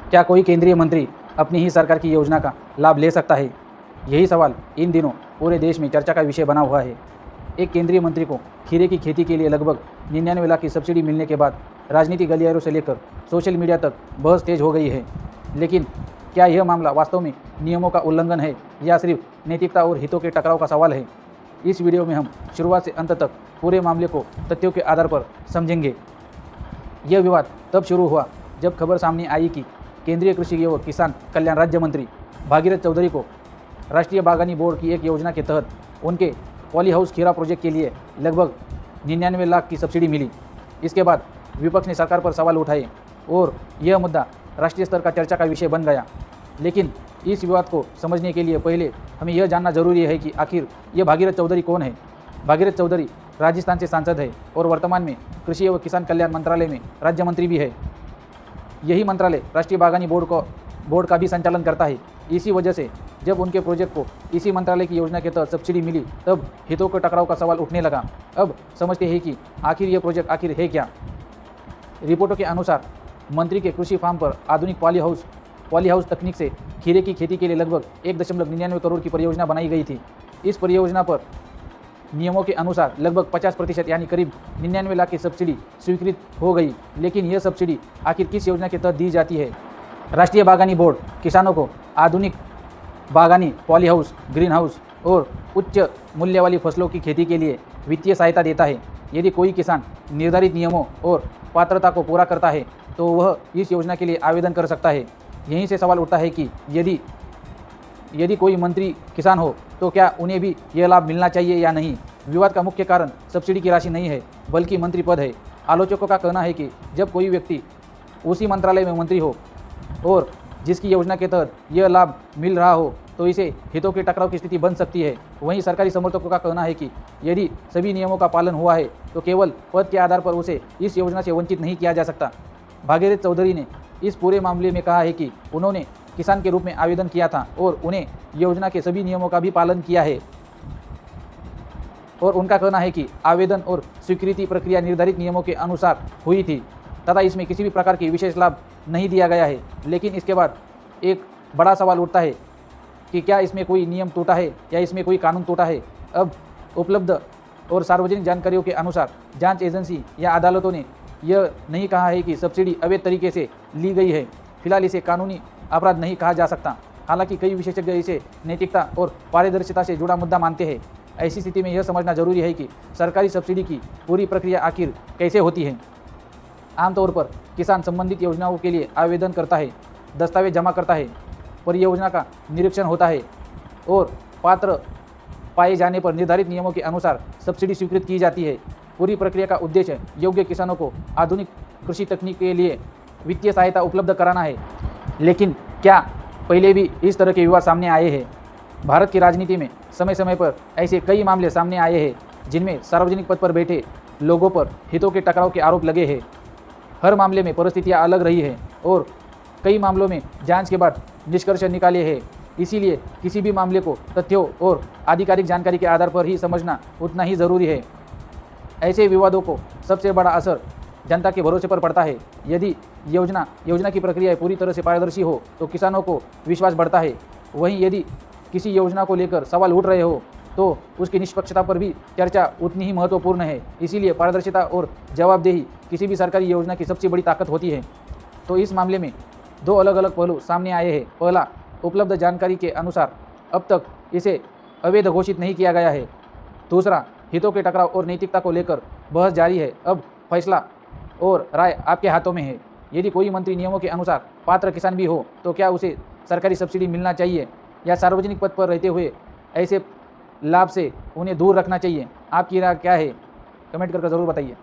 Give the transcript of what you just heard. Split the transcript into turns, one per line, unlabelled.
क्या कोई केंद्रीय मंत्री अपनी ही सरकार की योजना का लाभ ले सकता है? यही सवाल इन दिनों पूरे देश में चर्चा का विषय बना हुआ है। एक केंद्रीय मंत्री को खीरे की खेती के लिए लगभग 99 लाख की सब्सिडी मिलने के बाद राजनीतिक गलियारों से लेकर सोशल मीडिया तक बहस तेज हो गई है। लेकिन क्या यह मामला वास्तव में नियमों का उल्लंघन है या सिर्फ नैतिकता और हितों के टकराव का सवाल है? इस वीडियो में हम शुरुआत से अंत तक पूरे मामले को तथ्यों के आधार पर समझेंगे। यह विवाद तब शुरू हुआ जब खबर सामने आई कि केंद्रीय कृषि एवं किसान कल्याण राज्य मंत्री भागीरथ चौधरी को राष्ट्रीय बागवानी बोर्ड की एक योजना के तहत उनके पॉली हाउस खीरा प्रोजेक्ट के लिए लगभग 99 लाख की सब्सिडी मिली। इसके बाद विपक्ष ने सरकार पर सवाल उठाए और यह मुद्दा राष्ट्रीय स्तर का चर्चा का विषय बन गया। लेकिन इस विवाद को समझने के लिए पहले हमें यह जानना जरूरी है कि आखिर ये भागीरथ चौधरी कौन है। भागीरथ चौधरी राजस्थान से सांसद है और वर्तमान में कृषि एवं किसान कल्याण मंत्रालय में राज्य मंत्री भी है। यही मंत्रालय राष्ट्रीय बागवानी बोर्ड का भी संचालन करता है। इसी वजह से जब उनके प्रोजेक्ट को इसी मंत्रालय की योजना के तहत सब्सिडी मिली तब हितों के टकराव का सवाल उठने लगा। अब समझते हैं कि आखिर ये प्रोजेक्ट आखिर है क्या। रिपोर्टों के अनुसार मंत्री के कृषि फार्म पर आधुनिक पॉली हाउस तकनीक से खीरे की खेती के लिए लगभग 1.99 करोड़ की परियोजना बनाई गई थी। इस परियोजना पर नियमों के अनुसार लगभग 50% यानी करीब 99 लाख की सब्सिडी स्वीकृत हो गई। लेकिन यह सब्सिडी आखिर किस योजना के तहत दी जाती है? राष्ट्रीय बागवानी बोर्ड किसानों को आधुनिक बागवानी, पॉली हाउस, ग्रीन हाउस और उच्च मूल्य वाली फसलों की खेती के लिए वित्तीय सहायता देता है। यदि कोई किसान निर्धारित नियमों और पात्रता को पूरा करता है तो वह इस योजना के लिए आवेदन कर सकता है। यहीं से सवाल उठता है कि यदि कोई मंत्री किसान हो तो क्या उन्हें भी यह लाभ मिलना चाहिए या नहीं। विवाद का मुख्य कारण सब्सिडी की राशि नहीं है बल्कि मंत्री पद है। आलोचकों का कहना है कि जब कोई व्यक्ति उसी मंत्रालय में मंत्री हो और जिसकी योजना के तहत यह लाभ मिल रहा हो तो इसे हितों के टकराव की स्थिति बन सकती है। वहीं सरकारी समर्थकों का कहना है कि यदि सभी नियमों का पालन हुआ है तो केवल पद के आधार पर उसे इस योजना से वंचित नहीं किया जा सकता। भागीरथ चौधरी ने इस पूरे मामले में कहा है कि उन्होंने किसान के रूप में आवेदन किया था और उन्हें योजना के सभी नियमों का भी पालन किया है। और उनका कहना है कि आवेदन और स्वीकृति प्रक्रिया निर्धारित नियमों के अनुसार हुई थी तथा इसमें किसी भी प्रकार की विशेष लाभ नहीं दिया गया है। लेकिन इसके बाद एक बड़ा सवाल उठता है कि क्या इसमें कोई नियम टूटा है या इसमें कोई कानून टूटा है। अब उपलब्ध और सार्वजनिक जानकारियों के अनुसार जांच एजेंसी या अदालतों ने यह नहीं कहा है कि सब्सिडी अवैध तरीके से ली गई है। फिलहाल इसे कानूनी अपराध नहीं कहा जा सकता। हालांकि कई विशेषज्ञ इसे नैतिकता और पारदर्शिता से जुड़ा मुद्दा मानते हैं। ऐसी स्थिति में यह समझना जरूरी है कि सरकारी सब्सिडी की पूरी प्रक्रिया आखिर कैसे होती है। आमतौर पर किसान संबंधित योजनाओं के लिए आवेदन करता है, दस्तावेज जमा करता है, परियोजना का निरीक्षण होता है और पात्र पाए जाने पर निर्धारित नियमों के अनुसार सब्सिडी स्वीकृत की जाती है। पूरी प्रक्रिया का उद्देश्य योग्य किसानों को आधुनिक कृषि तकनीक के लिए वित्तीय सहायता उपलब्ध कराना है। लेकिन क्या पहले भी इस तरह के विवाद सामने आए हैं? भारत की राजनीति में समय समय पर ऐसे कई मामले सामने आए हैं जिनमें सार्वजनिक पद पर बैठे लोगों पर हितों के टकराव के आरोप लगे हैं। हर मामले में परिस्थितियां अलग रही हैं और कई मामलों में जांच के बाद निष्कर्ष निकाले हैं। इसीलिए किसी भी मामले को तथ्यों और आधिकारिक जानकारी के आधार पर ही समझना उतना ही ज़रूरी है। ऐसे विवादों को सबसे बड़ा असर जनता के भरोसे पर पड़ता है। यदि योजना की प्रक्रिया पूरी तरह से पारदर्शी हो तो किसानों को विश्वास बढ़ता है। वहीं यदि किसी योजना को लेकर सवाल उठ रहे हो तो उसकी निष्पक्षता पर भी चर्चा उतनी ही महत्वपूर्ण है। इसीलिए पारदर्शिता और जवाबदेही किसी भी सरकारी योजना की सबसे बड़ी ताकत होती है। तो इस मामले में दो अलग अलग पहलू सामने आए हैं। पहला, उपलब्ध जानकारी के अनुसार अब तक इसे अवैध घोषित नहीं किया गया है। दूसरा, हितों के टकराव और नैतिकता को लेकर बहस जारी है। अब फैसला और राय आपके हाथों में है। यदि कोई मंत्री नियमों के अनुसार पात्र किसान भी हो तो क्या उसे सरकारी सब्सिडी मिलना चाहिए या सार्वजनिक पद पर रहते हुए ऐसे लाभ से उन्हें दूर रखना चाहिए? आपकी राय क्या है? कमेंट करके ज़रूर बताइए।